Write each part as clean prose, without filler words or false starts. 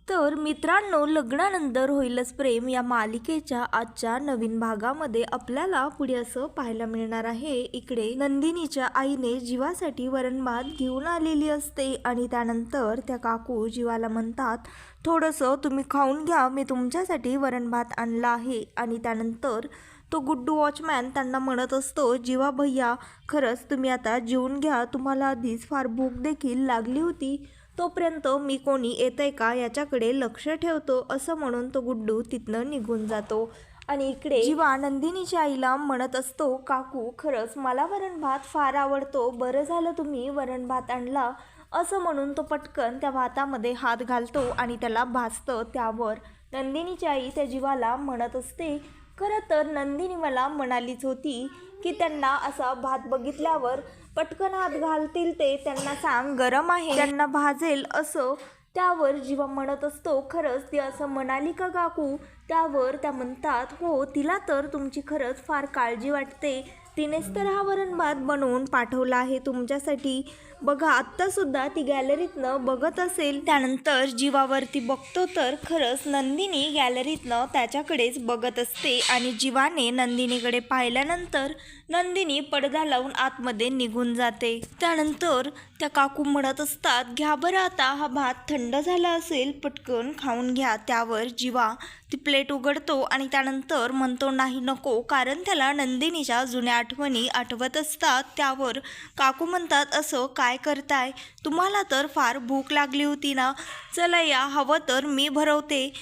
तर मित्रांनो, लग्नानंतर होईलच प्रेम या मालिकेच्या आजच्या नवीन भागामध्ये आपल्याला पुढे असं पाहायला मिळणार आहे. इकडे नंदिनीच्या आईने जीवासाठी वरणभात घेऊन आलेली असते आणि त्यानंतर त्या काकू जीवाला म्हणतात, थोडंसं तुम्ही खाऊन घ्या, मी तुमच्यासाठी वरणभात आणला आहे. आणि त्यानंतर तो गुड्डू वॉचमॅन त्यांना म्हणत असतो, जीवा भैया, खरंच तुम्ही आता जेवून घ्या, तुम्हाला आधीच फार भूक देखील लागली होती, तोपर्यंत मी कोणी येतंय का याच्याकडे लक्ष ठेवतो, असं म्हणून तो गुड्डू तिथनं निघून जातो. आणि इकडे जीवा नंदिनीच्या आईला म्हणत असतो, काकू खरंच मला वरणभात फार आवडतो, बरं झालं तुम्ही वरणभात आणला, असं म्हणून तो पटकन त्या भातामध्ये हात घालतो आणि त्याला भाजतं. त्यावर नंदिनीची आई त्या जीवाला म्हणत असते, खरं तर नंदिनी मला म्हणालीच होती की त्यांना असा भात बघितल्यावर पटकन हात घालतील, ते त्यांना सांग गरम आहे, त्यांना भाजेल असं. त्यावर जीवा म्हणत असतो, खरंच ती असं म्हणाली का काकू? त्यावर त्या म्हणतात, हो, तिला तर तुमची खरंच फार काळजी वाटते, तिनेच तर हा वरणभात बनवून पाठवला आहे तुमच्यासाठी, बघा आत्तासुद्धा ती गॅलरीतनं बघत असेल. त्यानंतर जीवावरती बघतो तर खरंच नंदिनी गॅलरीतनं त्याच्याकडेच बघत असते आणि जीवाने नंदिनीकडे पाहिल्यानंतर नंदिनी पडदा लावून आतमध्ये निघून जाते. त्यानंतर त्या काकू म्हणत असतात, घ्या बरं आता, हा भात थंड झाला असेल, पटकन खाऊन घ्या. त्यावर जीवा ती प्लेट उघडतो आणि त्यानंतर म्हणतो, नाही नको, कारण त्याला नंदिनीच्या जुन्या आठवणी आठवत असतात. त्यावर काकू म्हणतात, असं काय करताय, तुम्हाला तर फार भूक लागली होती ना, चला या, हवं तर मी भरवते.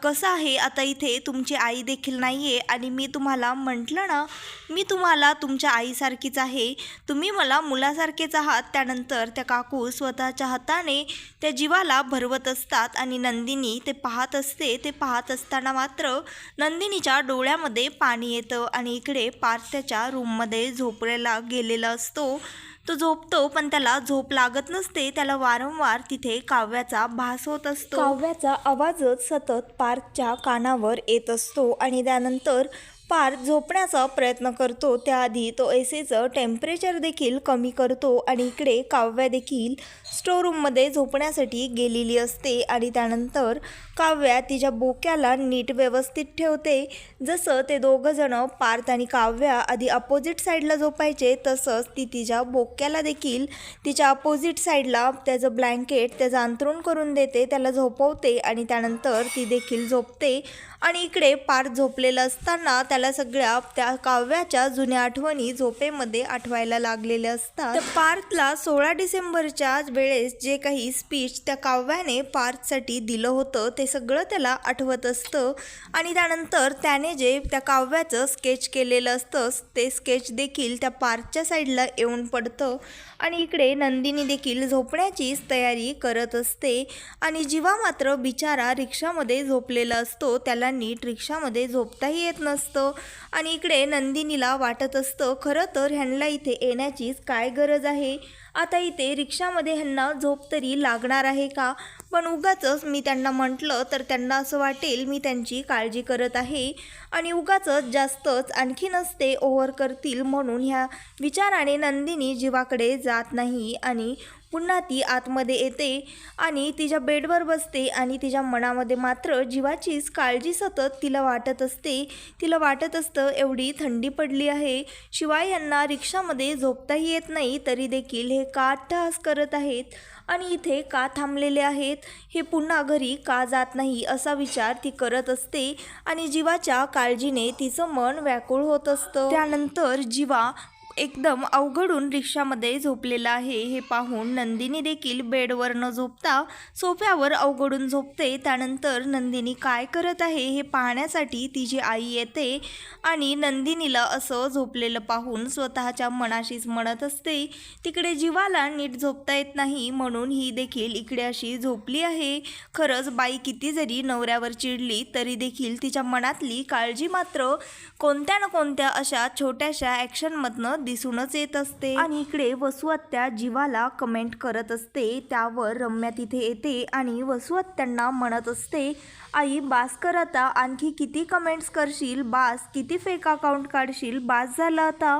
कसं आहे, आता इथे तुमची आई देखील नाही आहे आणि मी तुम्हाला म्हटलं ना, मी तुम्हाला तुमच्या आईसारखीच आहे, तुम्ही मला मुलासारखेच आहात. त्यानंतर त्या काकू स्वतःच्या हाताने त्या जीवाला भरवत असतात आणि नंदिनी ते पाहत असते. ते पाहत असताना मात्र नंदिनीच्या डोळ्यामध्ये पाणी येतं आणि इकडे पार्थ त्याच्या रूममध्ये झोपलेला गेलेला असतो. तो झोपतो पण त्याला झोप लागत नसते, त्याला वारंवार तिथे काव्याचा भास होत असतो. काव्याचा आवाजच सतत पार्थच्या कानावर येत असतो आणि त्यानंतर पार्थ झोपण्याचा प्रयत्न करतो. त्याआधी तो एसीचं टेम्परेचर देखील कमी करतो आणि इकडे काव्या देखील स्टोरूममध्ये झोपण्यासाठी गेलेली असते आणि त्यानंतर काव्या तिच्या बोक्याला नीट व्यवस्थित ठेवते. जसं ते दोघंजणं पार्थ आणि काव्या आधी अपोजिट साईडला झोपायचे, तसंच ती तिच्या बोक्याला देखील तिच्या अपोजिट साईडला त्याचं ब्लँकेट, त्याचं अंथरूण करून देते, त्याला झोपवते आणि त्यानंतर ती देखील झोपते. आणि इकडे पार्थ झोपलेलं असताना त्याला सगळ्या त्या काव्याच्या जुन्या आठवणी झोपेमध्ये आठवायला लागलेल्या असतात. तर पार्थला 16 डिसेंबरच्या वेळेस जे काही स्पीच त्या काव्याने पार्थसाठी दिलं होतं ते सगळं त्याला आठवत असतं आणि त्यानंतर त्याने जे त्या काव्याचं स्केच केलेलं असतं ते स्केच देखील त्या पार्थच्या साईडला येऊन पडतं. आणि इकडे नंदिनी देखील झोपण्याचीच तयारी करत असते आणि जीवा मात्र बिचारा रिक्षामध्ये झोपलेला असतो, त्याला नीट रिक्षामध्ये झोपताही येत नसतं. आणि इकडे नंदिनीला वाटत असतं, खरं तर ह्यांना इथे येण्याचीच काय गरज आहे, आता इथे रिक्षामध्ये ह्यांना झोप तरी लागणार आहे का, पण उगाचच मी त्यांना म्हटलं तर त्यांना असं वाटेल मी त्यांची काळजी करत आहे आणि उगाचच जास्तच आणखीनच ते ओव्हर करतील, म्हणून ह्या विचाराने नंदिनी जीवाकडे जात नाही आणि पुन्हा ती आतमध्ये येते आणि तिच्या बेडवर बसते आणि तिच्या मनामध्ये मात्र जीवाचीच काळजी सतत तिला वाटत असते. तिला वाटत असतं एवढी थंडी पडली आहे, शिवाय यांना रिक्षामध्ये झोपताही येत नाही, तरी देखील हे का अट्टहास करत आहेत आणि इथे का थांबलेले आहेत, हे पुन्हा घरी का जात नाही, असा विचार ती करत असते आणि जीवाच्या काळजीने तिचं मन व्याकुळ होत असतं. त्यानंतर जीवा एकदम अवघडून रिक्षामध्ये झोपलेला आहे हे पाहून नंदिनी देखील बेडवर न झोपता सोफ्यावर अवघडून झोपते. त्यानंतर नंदिनी काय करत आहे हे पाहण्यासाठी तिची आई येते आणि नंदिनीला असं झोपलेलं पाहून स्वतःच्या मनाशीच म्हणत असते, तिकडे जीवाला नीट झोपता येत नाही म्हणून ही देखील इकडे अशी झोपली आहे. खरंच बाई किती जरी नवऱ्यावर चिडली तरी देखील तिच्या मनातली काळजी मात्र कोणत्या ना कोणत्या अशा छोट्याशा ॲक्शनमधनं दिसूनच येत असते. आणि इकडे वसू आत्या जीवाला कमेंट करत असते. त्यावर रम्या तिथे येते आणि वसू आत्यांना म्हणत असते, आई बास कर आता, आणखी किती कमेंट्स करशील, बास, किती फेक अकाउंट काढशील, बास झालं आता.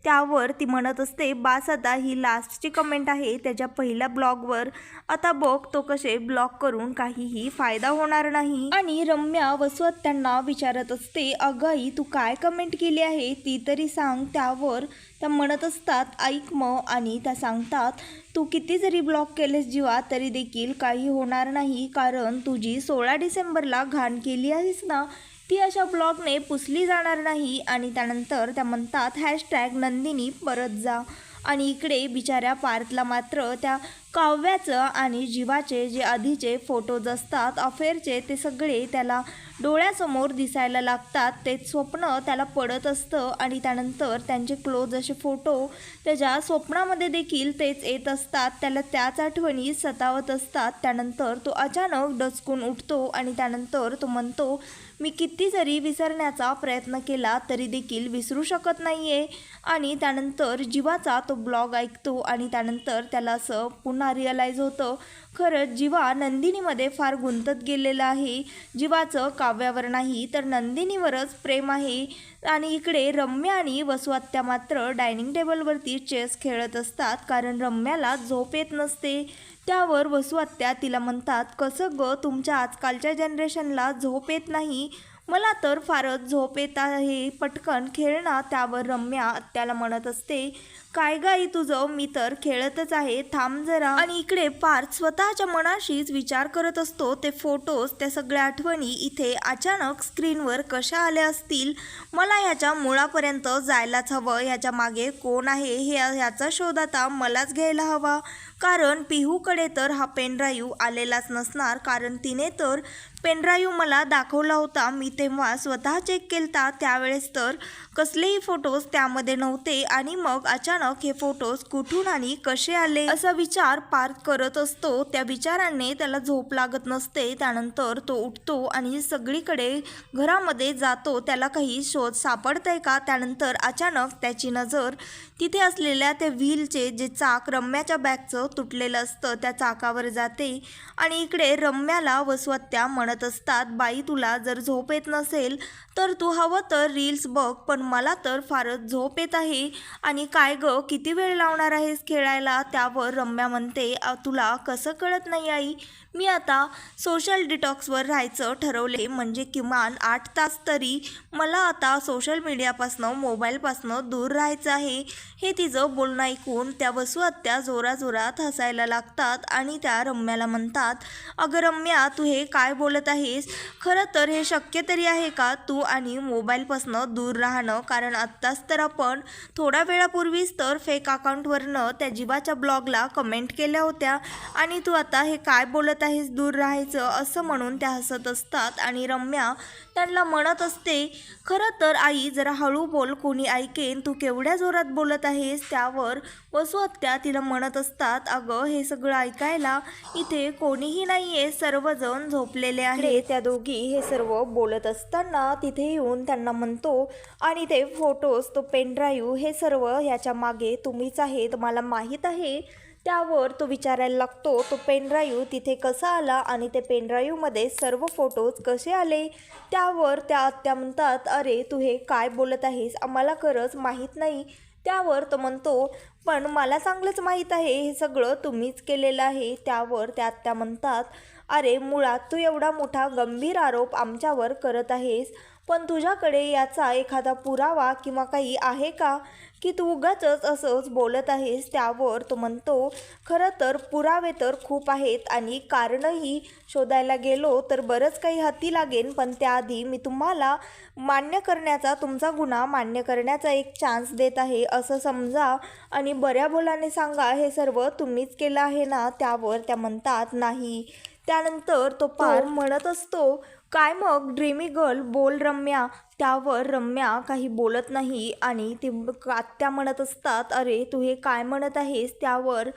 त्यावर ती म्हणत असते, बास आता ही लास्टची कमेंट आहे त्याच्या पहिल्या ब्लॉगवर, आता बघ तो कसे ब्लॉक करून काहीही फायदा होणार नाही. आणि रम्या वसुहत्यांना विचारत असते, अगं आई तू काय कमेंट केली आहे ती तरी सांग. त्यावर त्या म्हणत असतात, ऐक मग, आणि त्या सांगतात, तू किती जरी ब्लॉक केलेस जीवा तरी देखील काही होणार नाही, कारण तुझी 16 डिसेंबरला घाण केली आहेस ना ती अशा ब्लॉगने पुसली जाणार नाही. आणि त्यानंतर त्या म्हणतात, हॅशटॅग नंदिनी परत जा. आणि इकडे बिचाऱ्या पार्थला मात्र त्या काव्याचं आणि जीवाचे जे आधीचे फोटोज असतात अफेअरचे ते सगळे त्याला डोळ्यासमोर दिसायला लागतात. ते स्वप्न त्याला पडत असतं आणि त्यानंतर त्यांचे क्लोज असे फोटो त्याच्या स्वप्नामध्ये देखील तेच येत असतात. त्याला त्याच आठवणी सतावत असतात. त्यानंतर तो अचानक डचकून उठतो आणि त्यानंतर तो म्हणतो, मी किती जरी विसरण्याचा प्रयत्न केला तरी देखील विसरू शकत नाही आहे. आणि त्यानंतर जीवाचा तो ब्लॉग ऐकतो आणि त्यानंतर त्याला असं पुन्हा रिअलाईज होतं, खरंच जीवा नंदिनीमध्ये फार गुंतत गेलेला आहे. जीवाचं काव्यावर नाही तर नंदिनीवरच प्रेम आहे. आणि इकडे रम्या आणि वसुहत्या मात्र डायनिंग टेबलवरती चेस खेळत असतात, कारण रम्याला झोप येत नसते. त्यावर वसुहत्या तिला म्हणतात, कसं गं तुमच्या आजकालच्या जनरेशनला झोप येत नाही, मला तर फारच झोप येत आहे, पटकन खेळ ना. त्यावर रम्या त्याला म्हणत असते, काय गाई तुझं, मी तर खेळतच आहे, थांब जरा. आणि इकडे पार्थ स्वतःच्या मनाशीच विचार करत असतो, ते फोटोज त्या सगळ्या आठवणी इथे अचानक स्क्रीनवर कशा आल्या असतील, मला ह्याच्या मुळापर्यंत जायलाच हवं, ह्याच्या मागे कोण आहे ह्याचा शोध आता मलाच घ्यायला हवा. कारण पिहूकडे तर हा पेनड्राईव्ह आलेलाच नसणार, कारण तिने तर पेनड्राईव्ह मला दाखवला होता, मी तेव्हा स्वतः चेक केलता, त्यावेळेस तर कसलेही फोटोज त्यामध्ये नव्हते. आणि मग अचानक हे फोटोज कुठून आणि कसे आले असा विचार पार्थ करत असतो. त्या विचाराने त्याला झोप लागत नसते. त्यानंतर तो उठतो आणि सगळीकडे घरामध्ये जातो, त्याला काही शोध सापडतंय का. त्यानंतर अचानक त्याची नजर तिथे असलेल्या त्या व्हीलचे जे चाक रम्याच्या बॅगचं तुटलेलं असतं त्या चाकावर जाते. आणि इकडे रम्याला वसुहत्या म्हणत असतात, बाई तुला जर झोप येत नसेल तर तू हवं तर रील्स बघ, पण मला तर फारच झोप येत आहे. आणि काय गं किती वेळ लावणार आहेस खेळायला. त्यावर रम्या म्हणते, तुला कसं कळत नाही आई, मी आता सोशल डिटॉक्सवर राहायचं ठरवले, म्हणजे किमान 8 तास तरी मला आता सोशल मीडियापासनं मोबाईलपासनं दूर राहायचं आहे. हे तिचं बोलणं ऐकून त्या वसुहत्या जोराजोरात हसायला लागतात आणि त्या रम्याला म्हणतात, अगं रम्या तू हे काय बोलत आहेस, खरं तर हे शक्य तरी आहे का तू आणि मोबाईलपासनं दूर राहणं, कारण आत्ताच तर आपण थोड्या वेळापूर्वीच तर फेक अकाउंटवरनं त्या जीवाच्या ब्लॉगला कमेंट केल्या होत्या आणि तू आता हे काय बोलत आहेस दूर राहायचं, असं म्हणून त्या हसत असतात. आणि रम्या त्यांना म्हणत असते, खरं तर आई जरा हळू बोल, कोणी ऐकेन, तू केवढ्या जोरात बोलत आहेस. त्यावर वसुहत्या तिला म्हणत असतात, अगं हे सगळं ऐकायला इथे कोणीही नाही आहे, सर्वजण झोपलेले आहे. त्या दोघी हे सर्व बोलत असताना तिथे येऊन त्यांना म्हणतो, आणि ते फोटोज तो पेनड्राईव्ह हे सर्व ह्याच्या मागे तुम्हीच आहेत, मला माहीत आहे. त्यावर तो विचारायला लागतो, तो पेनड्राईव्ह तिथे कसा आला आणि ते पेनड्राईव्हमध्ये सर्व फोटोज कसे आले. त्यावर त्या आत्या म्हणतात, अरे तू हे काय बोलत आहेस, आम्हाला खरंच माहीत नाही. त्यावर तो म्हणतो, पण मला चांगलंच माहीत आहे हे सगळं तुम्हीच केलेलं आहे. त्यावर त्या आत्या म्हणतात, अरे मुळात तू एवढा मोठा गंभीर आरोप आमच्यावर करत आहेस, पण तुझ्याकडे याचा एखादा पुरावा किंवा काही आहे का, की तू उगाचच असंच बोलत आहेस. त्यावर तो म्हणतो, खरं तर पुरावे तर खूप आहेत आणि कारणंही शोधायला गेलो तर बरंच काही हाती लागेल, पण त्याआधी मी तुम्हाला मान्य करण्याचा, तुमचा गुन्हा मान्य करण्याचा एक चान्स देत आहे, असं समजा आणि बऱ्या बोलाने सांगा हे सर्व तुम्हीच केलं आहे ना. त्यावर त्या म्हणतात, नाही. त्यानंतर तो पार म्हणत असतो, काय मग ड्रीमी गर्ल, बोल रम्या. त्यावर रम्या काही बोलत नाही आणि ती आत्या म्हणत असतात, अरे तू हे काय म्हणत आहेस. त्यावर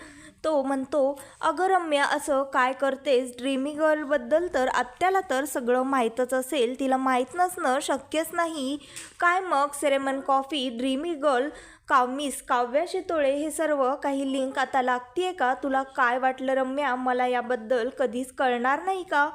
तो म्हणतो, अगं रम्या असं काय करतेस, ड्रीमी गर्लबद्दल तर आत्याला तर सगळं माहीतच असेल, तिला माहीत नसणं शक्यच नाही. काय मग सेरेमन coffee, dreamy girl, miss Kavya Shitole, हे सर्व काही लिंक आता लागतीये का. तुला काय वाटलं रम्या, मला याबद्दल कधीच कळणार नाही का.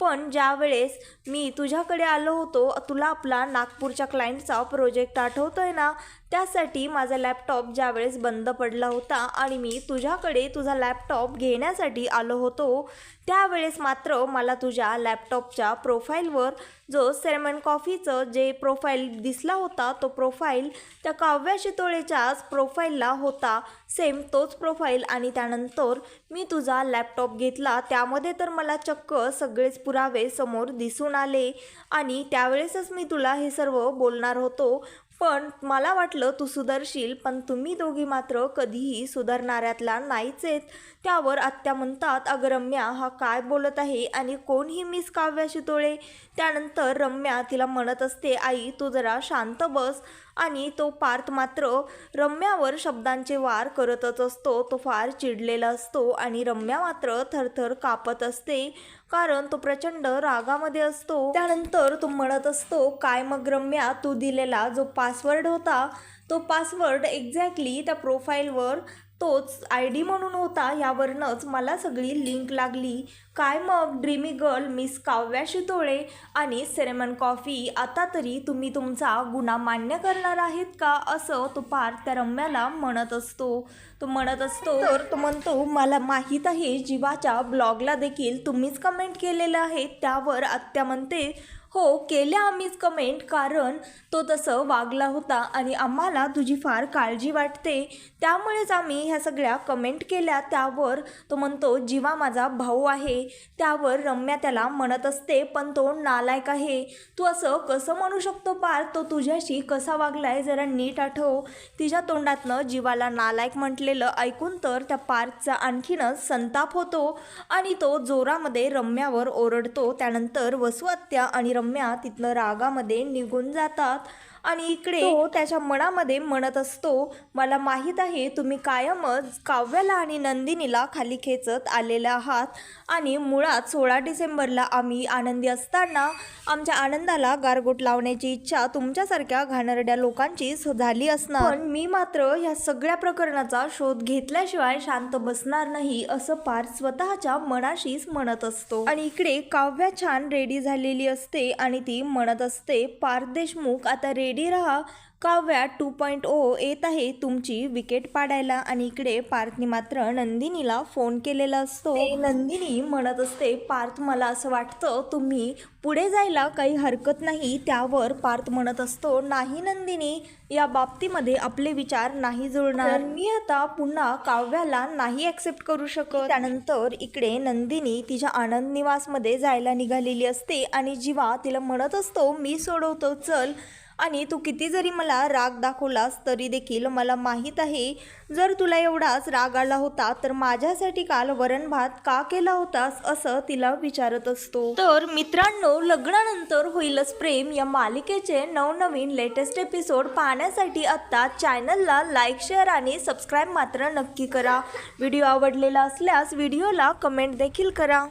पण ज्या वेळेस मी तुझ्याकडे आलो होतो, तुला आपला नागपूरच्या क्लायंटचा प्रोजेक्ट आठवतोय ना, त्यासाठी माझा लॅपटॉप ज्यावेळेस बंद पडला होता आणि मी तुझ्याकडे तुझा लॅपटॉप घेण्यासाठी आलो होतो, त्यावेळेस मात्र मला तुझ्या लॅपटॉपच्या प्रोफाईलवर जो सेरेमन कॉफीचं जे प्रोफाईल दिसला होता, तो प्रोफाईल त्या काव्या शितोळेच्याच प्रोफाईलला होता, सेम तोच प्रोफाईल. आणि त्यानंतर मी तुझा लॅपटॉप घेतला, त्यामध्ये तर मला चक्क सगळेच पुरावे समोर दिसून आले आणि त्यावेळेसच मी तुला हे सर्व बोलणार होतो. पण मला वाटलं तू सुधारशील, पण तुम्ही दोघी मात्र कधीही सुधारणाऱ्यातला नाहीच आहेत. त्यावर आत्या म्हणतात, अगं रम्या हा काय बोलत आहे आणि कोण ही मिस काव्या शितोळे. त्यानंतर रम्या तिला म्हणत असते, आई तू जरा शांत बस. आणि तो पार्थ मात्र रम्यावर शब्दांचे वार करतच असतो. तो फार चिडलेला असतो आणि रम्या मात्र थरथर कापत असते, कारण तो प्रचंड रागामध्ये असतो. त्यानंतर तो म्हणत असतो, काय मग रम्या, तू दिलेला जो पासवर्ड होता, तो पासवर्ड एक्झॅक्टली त्या प्रोफाईलवर तोच ID म्हणून होता, यावरूनच मला सगळी लिंक लागली. काय मग dreamy girl miss Kavya Shitole आणि सेरेमन कॉफी, आता तरी तुम्ही तुमचा गुन्हा मान्य करणार आहेत का, असं तो पार्थ त्या रम्याला म्हणत असतो. तर तो म्हणतो, मला माहीत आहे जीवाच्या ब्लॉगला देखील तुम्हीच कमेंट केलेलं आहे. त्यावर आत्या म्हणते, हो केल्या आम्हीच कमेंट, कारण तो तसं वागला होता आणि आम्हाला तुझी फार काळजी वाटते, त्यामुळेच आम्ही ह्या सगळ्या कमेंट केल्या. त्यावर तो म्हणतो, जीवा माझा भाऊ आहे. त्यावर रम्या त्याला म्हणत असते, पण तो नालायक आहे. तू असं कसं म्हणू शकतो पार्थ, तो तुझ्याशी कसा वागलाय जरा नीट आठव. तिच्या तोंडातनं जीवाला नालायक म्हटलेलं ऐकून तर त्या पार्थचा आणखीनच संताप होतो आणि तो जोरामध्ये रम्यावर ओरडतो. त्यानंतर वसू आत्या आणि रम्या तिथनं रागामध्ये निघून जातात आणि इकडे तो त्याच्या मनामध्ये म्हणत असतो, मला माहीत आहे तुम्ही कायमच काव्याला आणि नंदिनीला खाली खेचत आलेले आहात आणि मुळात 16 डिसेंबरला आम्ही आनंदी असताना आमच्या आनंदाला गारगोट लावण्याची इच्छा तुमच्यासारख्या घाणेरड्या लोकांची झाली असणार, पण मी मात्र ह्या सगळ्या प्रकरणाचा शोध घेतल्याशिवाय शांत बसणार नाही, असं पार्थ स्वतःच्या मनाशीच म्हणत असतो. आणि इकडे काव्या छान रेडी झालेली असते आणि ती म्हणत असते, पार्थ देशमुख आता रेडी राहा, काव्या 2.0 येत आहे तुमची विकेट पाडायला. आणि इकडे पार्थनी मात्र नंदिनीला फोन केलेला असतो. नंदिनी म्हणत असते, पार्थ मला असं वाटतं तुम्ही पुढे जायला काही हरकत नाही. त्यावर पार्थ म्हणत असतो, नाही नंदिनी, या बाबतीमध्ये आपले विचार नाही जुळणार, मी आता पुन्हा काव्याला नाही ॲक्सेप्ट करू शकत. त्यानंतर इकडे नंदिनी तिच्या आनंद निवासमध्ये जायला निघालेली असते आणि जीवा तिला म्हणत असतो, मी सोडवतो चल, आणि तू किती जरी मला राग दाखवलास तरी देखील मला माहीत आहे, जर तुला एवढाच राग आला होता तर माझ्यासाठी काल वरण भात का केला होतास, असं तिला विचारत असतो. तर मित्रांनो, लग्नानंतर होईलच प्रेम या मालिकेचे नवनवीन लेटेस्ट एपिसोड पाहण्यासाठी आत्ता चॅनलला लाईक, शेअर आणि सबस्क्राईब मात्र नक्की करा. व्हिडिओ आवडलेला असल्यास व्हिडिओला कमेंट देखील करा.